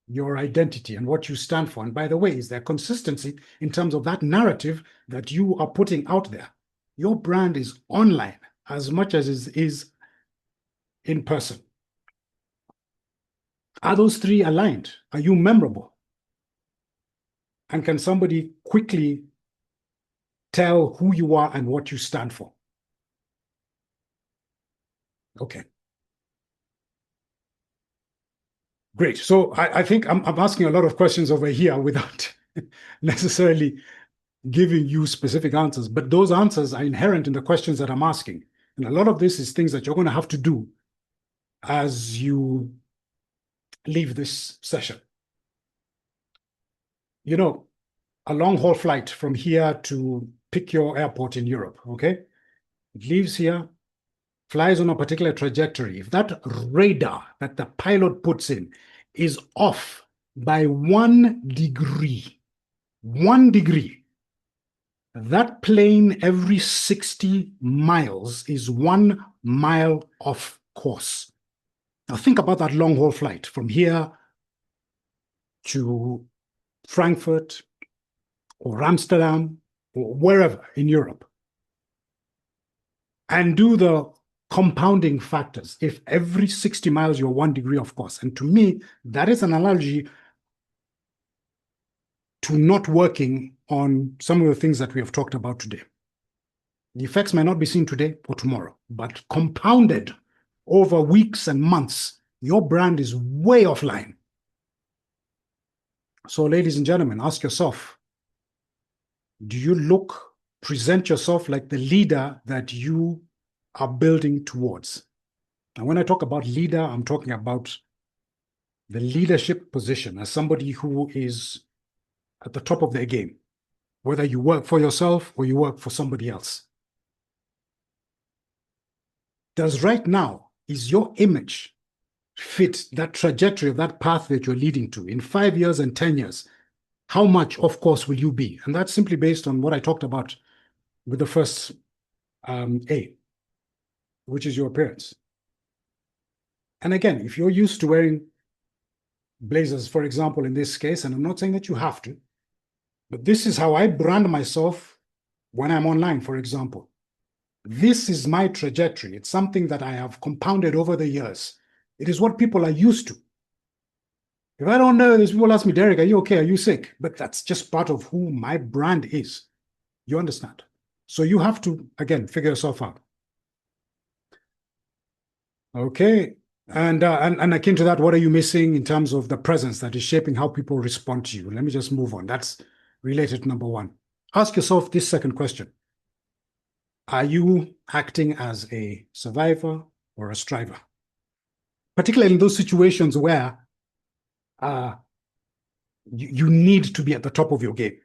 your identity and what you stand for? And by the way, is there consistency in terms of that narrative that you are putting out there? Your brand is online as much as it is in person. Are those three aligned? Are you memorable? And can somebody quickly tell who you are and what you stand for? Okay. Great. So I think I'm asking a lot of questions over here without necessarily giving you specific answers, but those answers are inherent in the questions that I'm asking. And a lot of this is things that you're going to have to do as you leave this session. You know, a long-haul flight from here to pick your airport in Europe, okay? It leaves here, flies on a particular trajectory. If that radar that the pilot puts in is off by 1 degree, that plane every 60 miles is 1 mile off course. Now think about that long-haul flight from here to Frankfurt or Amsterdam or wherever in Europe. And do the compounding factors. If every 60 miles you're 1 degree off course. And to me, that is an analogy to not working on some of the things that we have talked about today. The effects might not be seen today or tomorrow, but compounded over weeks and months, your brand is way offline. So ladies and gentlemen, ask yourself, do you present yourself like the leader that you are building towards? And when I talk about leader, I'm talking about the leadership position as somebody who is at the top of their game, whether you work for yourself or you work for somebody else. Does right now, is your image fit that trajectory of that path that you're leading to? In 5 years and 10 years, how much off course will you be? And that's simply based on what I talked about with the first A, which is your appearance. And again, if you're used to wearing blazers, for example, in this case, and I'm not saying that you have to, but this is how I brand myself when I'm online, for example. This is my trajectory. It's something that I have compounded over the years. It is what people are used to. If I don't know, there's people ask me, Derek, are you okay? Are you sick? But that's just part of who my brand is. You understand? So you have to, again, figure yourself out. Okay. And akin to that, what are you missing in terms of the presence that is shaping how people respond to you? Let me just move on. That's related to number one. Ask yourself this second question. Are you acting as a survivor or a striver? Particularly in those situations where you need to be at the top of your game.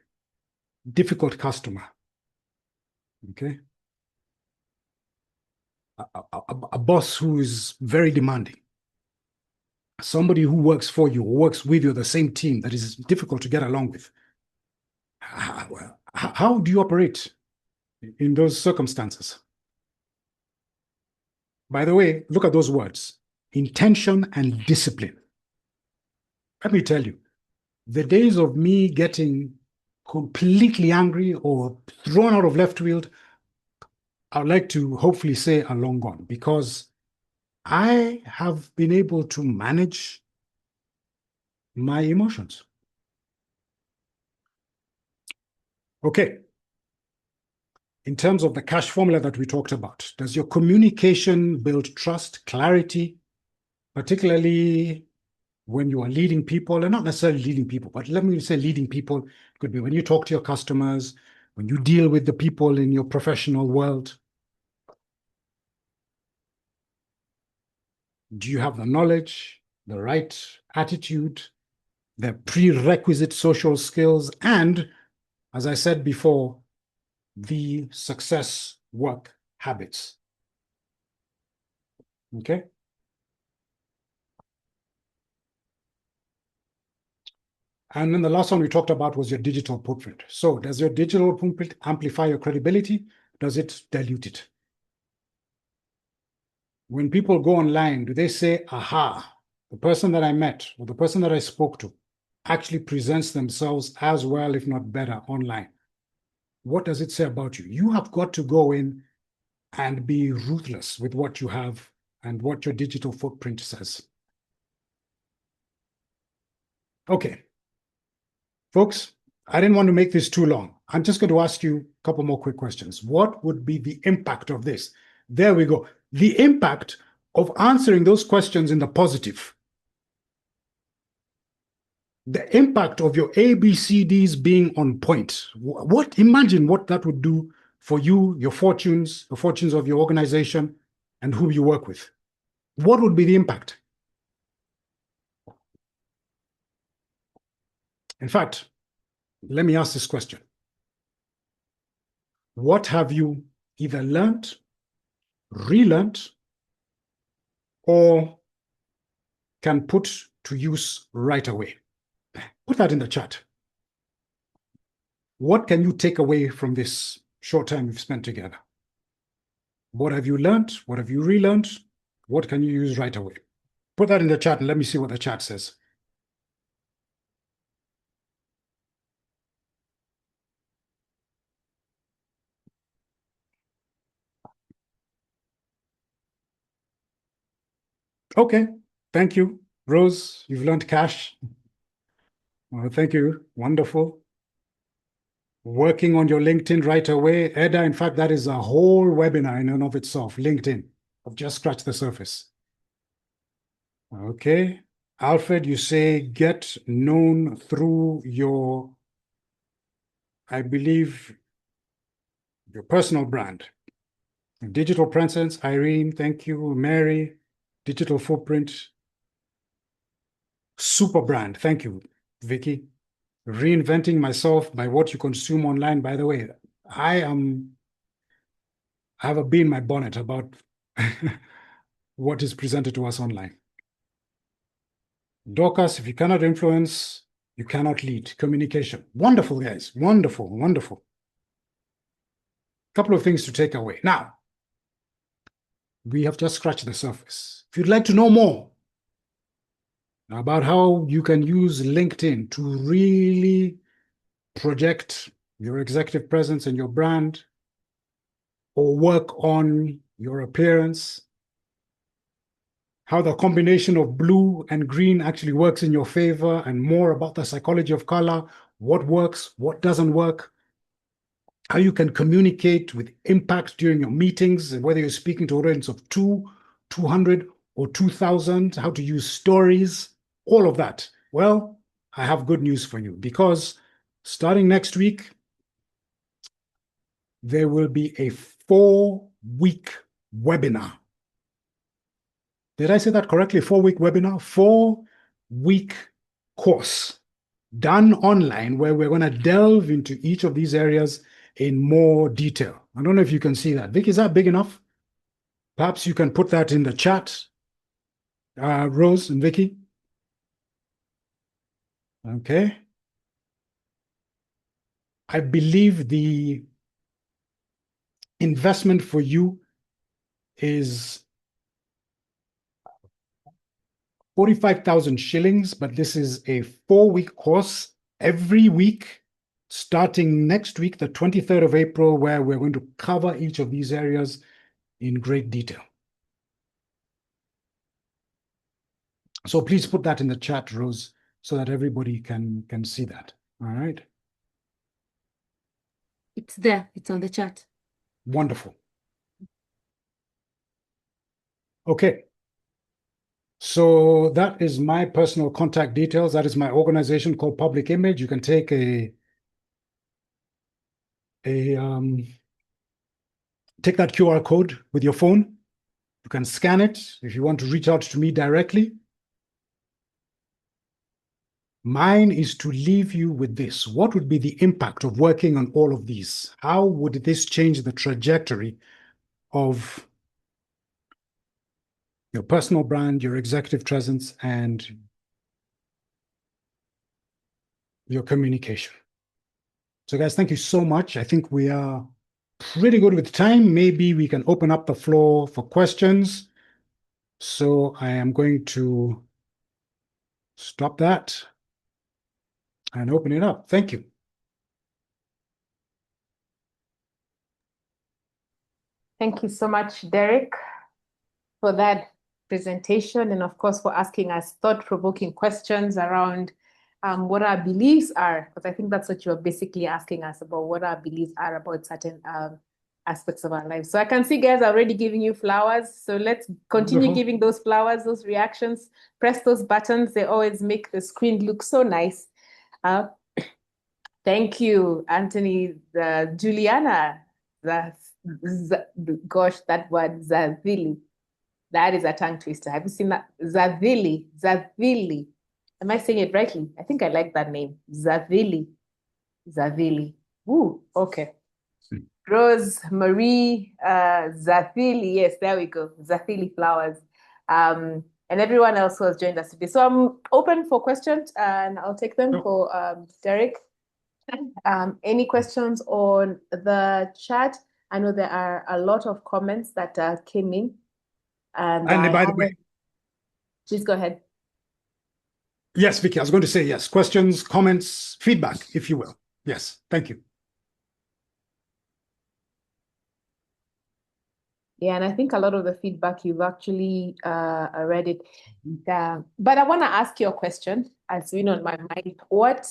Difficult customer. Okay. A boss who is very demanding. Somebody who works for you or works with you, the same team that is difficult to get along with. How do you operate in those circumstances? By the way, look at those words, intention and discipline. Let me tell you, the days of me getting completely angry or thrown out of left field, I'd like to hopefully say are long gone, because I have been able to manage my emotions. Okay. In terms of the cash formula that we talked about, does your communication build trust, clarity, particularly when you are leading people, and not necessarily leading people, but let me say leading people, it could be when you talk to your customers, when you deal with the people in your professional world. Do you have the knowledge, the right attitude, the prerequisite social skills, and, as I said before, the success work habits? Okay? And then the last one we talked about was your digital footprint. So does your digital footprint amplify your credibility? Does it dilute it? When people go online, do they say, aha, the person that I met or the person that I spoke to actually presents themselves as well, if not better, online? What does it say about you? You have got to go in and be ruthless with what you have and what your digital footprint says. Okay. Folks, I didn't want to make this too long. I'm just going to ask you a couple more quick questions. What would be the impact of this? There we go. The impact of answering those questions in the positive. The impact of your ABCDs being on point. Imagine what that would do for you, your fortunes, the fortunes of your organization, and who you work with. What would be the impact? In fact, let me ask this question. What have you either learned, relearned, or can put to use right away? Put that in the chat. What can you take away from this short time we've spent together? What have you learned? What have you relearned? What can you use right away? Put that in the chat and let me see what the chat says. Okay, thank you. Rose, you've learned cash. Well, thank you, wonderful. Working on your LinkedIn right away. Eda, in fact, that is a whole webinar in and of itself, LinkedIn. I've just scratched the surface. Okay. Alfred, you say get known through your, I believe, your personal brand. Digital presence, Irene, thank you. Mary, digital footprint. Super brand, thank you, Vicky. Reinventing myself by what you consume online. By the way, I have a bee in my bonnet about what is presented to us online. Dorcas, if you cannot influence, you cannot lead. Communication. Wonderful, guys. Wonderful, wonderful. Couple of things to take away. Now, we have just scratched the surface. If you'd like to know more about how you can use LinkedIn to really project your executive presence and your brand, or work on your appearance, how the combination of blue and green actually works in your favor, and more about the psychology of color, what works, what doesn't work, how you can communicate with impact during your meetings, and whether you're speaking to an audience of 200, or 2,000, how to use stories, all of that. Well, I have good news for you, because starting next week, there will be a 4-week webinar. Did I say that correctly? 4-week webinar? 4-week course done online, where we're going to delve into each of these areas in more detail. I don't know if you can see that. Vic, is that big enough? Perhaps you can put that in the chat, Rose and Vicky. Okay. I believe the investment for you is 45,000 shillings, but this is a 4-week course every week, starting next week, the 23rd of April, where we're going to cover each of these areas in great detail. So please put that in the chat, Rose, so that everybody can see that. All right. It's there. It's on the chat. Wonderful. Okay. So that is my personal contact details. That is my organization called Public Image. You can take take that QR code with your phone. You can scan it if you want to reach out to me directly. Mine is to leave you with this. What would be the impact of working on all of these? How would this change the trajectory of your personal brand, your executive presence, and your communication? So guys, thank you so much. I think we are pretty good with time. Maybe we can open up the floor for questions. So I am going to stop that and open it up. Thank you. Thank you so much, Derek, for that presentation, and of course for asking us thought-provoking questions around what our beliefs are, because I think that's what you're basically asking us about, what our beliefs are about certain aspects of our lives. So I can see guys are already giving you flowers. So let's continue giving those flowers, those reactions. Press those buttons. They always make the screen look so nice. Thank you, Anthony, Juliana. Gosh, that word, Zavili. That is a tongue twister. Have you seen that? Zavili. Zavili. Am I saying it rightly? I think I like that name. Zavili. Zavili. Ooh, okay. Rose Marie Zathili. Yes, there we go. Zathili flowers. And everyone else who has joined us today. So I'm open for questions and I'll take them for Derek. Any questions on the chat? I know there are a lot of comments that came in. And by the way, please go ahead. Yes, Vicky, I was going to say yes. Questions, comments, feedback, if you will. Yes, thank you. Yeah, and I think a lot of the feedback you've actually read it. But I want to ask you a question, as been on my mind. What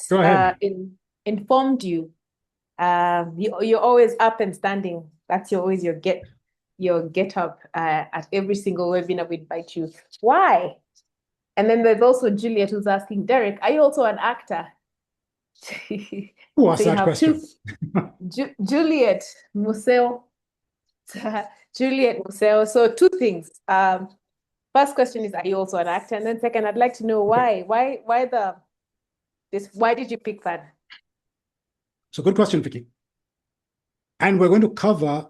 informed you? You're always up and standing. That's always your get up at every single webinar we invite you. Why? And then there's also Juliet who's asking, Derek, are you also an actor? Who asked that question? Juliet Museo. Juliet Museo. So two things. First question is, are you also an actor? And then second, I'd like to know why. Why did you pick that? So good question, Vicky. And we're going to cover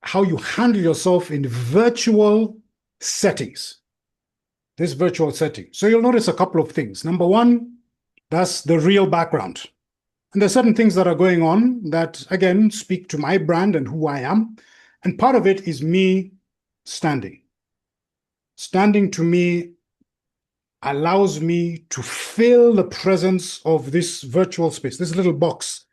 how you handle yourself in virtual settings. This virtual setting. So you'll notice a couple of things. Number one, that's the real background. And there's certain things that are going on that, again, speak to my brand and who I am. And part of it is me standing. Standing to me allows me to feel the presence of this virtual space, this little box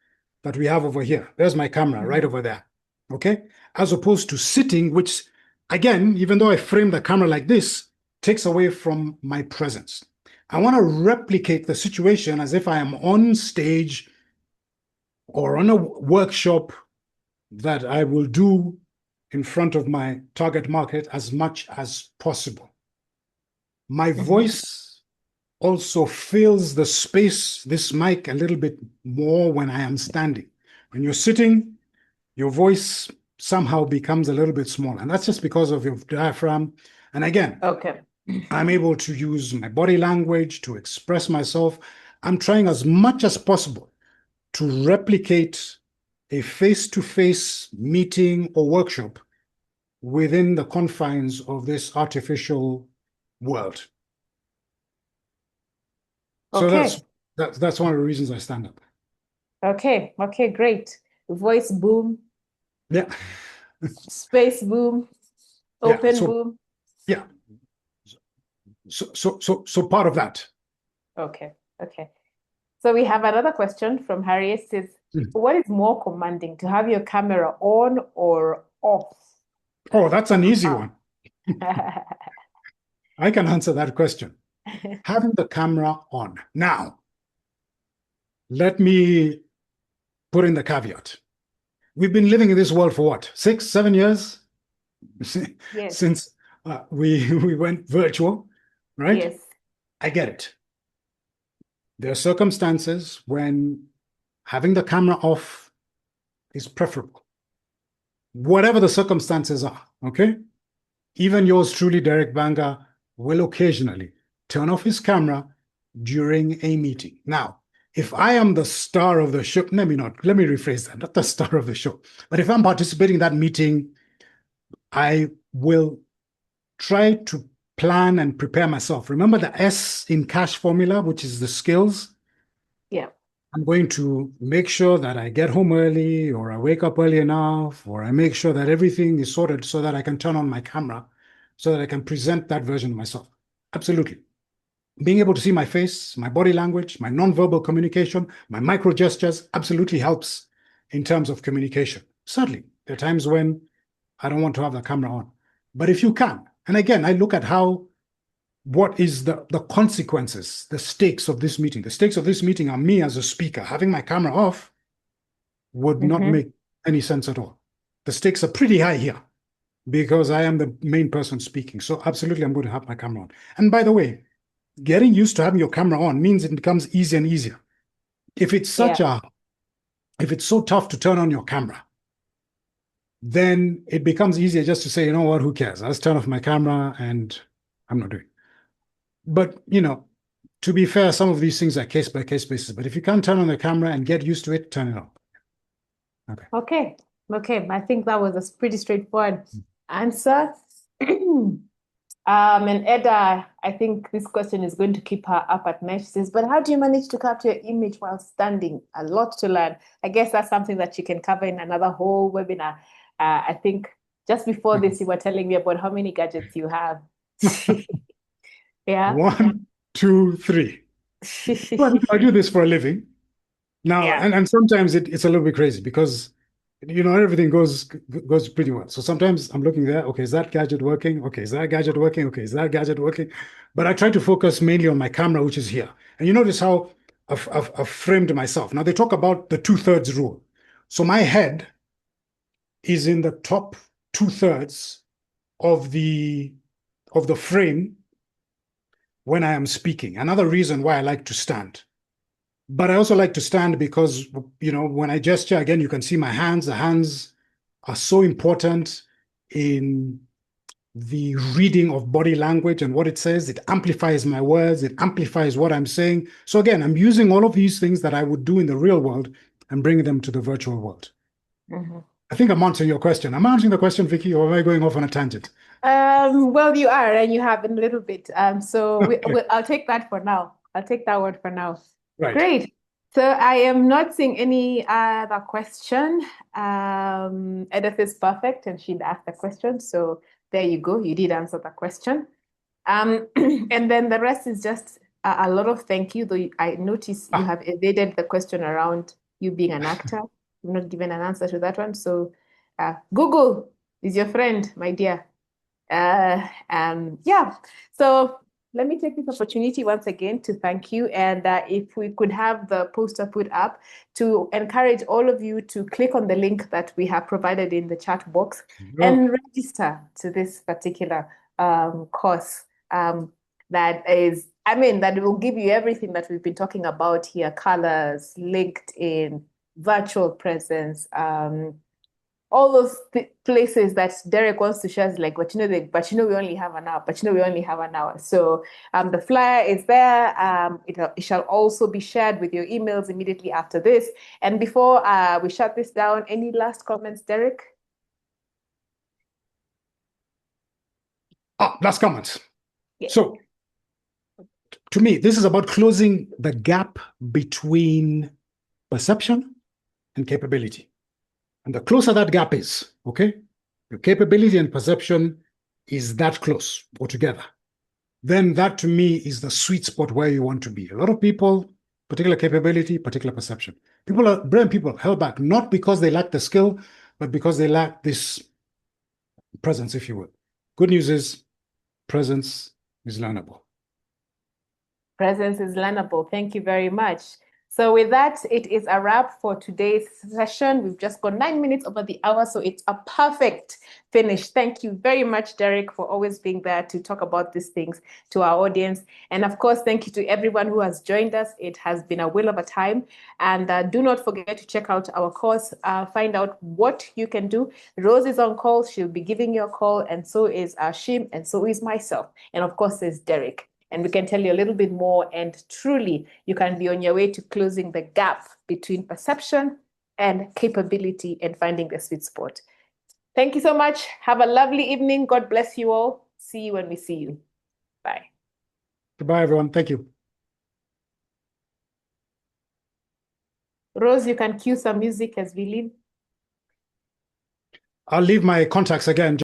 that we have over here. There's my camera right over there. Okay? As opposed to sitting, which, again, even though I frame the camera like this, takes away from my presence. I want to replicate the situation as if I am on stage or on a workshop that I will do in front of my target market as much as possible. My voice also fills the space, this mic, a little bit more when I am standing. When you're sitting, your voice somehow becomes a little bit smaller. And that's just because of your diaphragm. And again, I'm able to use my body language to express myself. I'm trying as much as possible to replicate a face-to-face meeting or workshop within the confines of this artificial world. So that's one of the reasons I stand up. Okay, great. Voice boom. Yeah. Space boom. Open boom. Yeah. So part of that. Okay. So we have another question from Harriet. Says, what is more commanding, to have your camera on or off? Oh, that's an easy one. I can answer that question. Having the camera on. Now, let me put in the caveat. we've been living in this world for what, 6, 7 years? Yes. Since we went virtual, right? Yes. I get it. There are circumstances when having the camera off is preferable. Whatever the circumstances are, okay? Even yours truly, Derek Bbanga, will occasionally turn off his camera during a meeting. Now, if I am the star of the show, let me rephrase that, not the star of the show, but if I'm participating in that meeting, I will try to plan and prepare myself. Remember the S in CASH formula, which is the skills? Yeah. I'm going to make sure that I get home early, or I wake up early enough, or I make sure that everything is sorted so that I can turn on my camera, so that I can present that version of myself. Absolutely. Being able to see my face, my body language, my nonverbal communication, my micro gestures absolutely helps in terms of communication. Certainly, there are times when I don't want to have the camera on. But if you can, and again, I look at what is the consequences, the stakes of this meeting. The stakes of this meeting are me as a speaker. Having my camera off would not make any sense at all. The stakes are pretty high here because I am the main person speaking. So absolutely, I'm going to have my camera on. And by the way, getting used to having your camera on means it becomes easier and easier. If it's if it's so tough to turn on your camera, then it becomes easier just to say, you know what, who cares? I'll just turn off my camera and I'm not doing it. But, to be fair, some of these things are case by case basis. But if you can't turn on the camera and get used to it, turn it on. Okay. I think that was a pretty straightforward answer. And Edda, I think this question is going to keep her up at night. She says, but how do you manage to capture your image while standing? A lot to learn. I guess that's something that you can cover in another whole webinar. I think just before this, you were telling me about how many gadgets you have. Yeah. 1, 2, 3. But I do this for a living. Now, and sometimes it's a little bit crazy because everything goes pretty well. So sometimes I'm looking there, okay, is that gadget working? Okay, is that gadget working? Okay, is that gadget working? But I try to focus mainly on my camera, which is here. And you notice how I've framed myself. Now they talk about the 2/3 rule. So my head is in the top 2/3 of the frame when I am speaking. Another reason why I like to stand. But I also like to stand because, when I gesture, again, you can see my hands. The hands are so important in the reading of body language and what it says. It amplifies my words. It amplifies what I'm saying. So again, I'm using all of these things that I would do in the real world and bringing them to the virtual world. I think I'm answering your question. Am I answering the question, Vicky, or am I going off on a tangent? Well, you are, and you have a little bit. So I'll take that for now. I'll take that word for now. Right. Great. So I am not seeing any other question. Edith is perfect, and she'd asked the question. So there you go. You did answer the question. And then the rest is just a lot of thank you. Though I notice you have evaded the question around you being an actor. You've not given an answer to that one. So Google is your friend, my dear. So let me take this opportunity once again to thank you. And if we could have the poster put up to encourage all of you to click on the link that we have provided in the chat box and register to this particular course that will give you everything that we've been talking about here: colors, LinkedIn, virtual presence, all those places that Derek wants to share is like, but we only have an hour. So the flyer is there. It shall also be shared with your emails immediately after this. And before we shut this down, any last comments, Derek? Last comments. Yes. So to me, this is about closing the gap between perception and capability. And the closer that gap is, okay, your capability and perception is that close or together, then that to me is the sweet spot where you want to be. A lot of people, particular capability, particular perception. Brain people held back, not because they lack the skill, but because they lack this presence, if you will. Good news is presence is learnable. Presence is learnable. Thank you very much. So with that, it is a wrap for today's session. We've just gone 9 minutes over the hour, so it's a perfect finish. Thank you very much, Derek, for always being there to talk about these things to our audience. And of course, thank you to everyone who has joined us. It has been a whale of a time. And do not forget to check out our course, find out what you can do. Rose is on call. She'll be giving you a call, and so is Ashim, and so is myself. And of course, there's Derek. And we can tell you a little bit more, and truly you can be on your way to closing the gap between perception and capability and finding the sweet spot. Thank you so much. Have a lovely evening. God bless you all. See you when we see you. Bye. Goodbye, everyone. Thank you. Rose, you can cue some music as we leave. I'll leave my contacts again.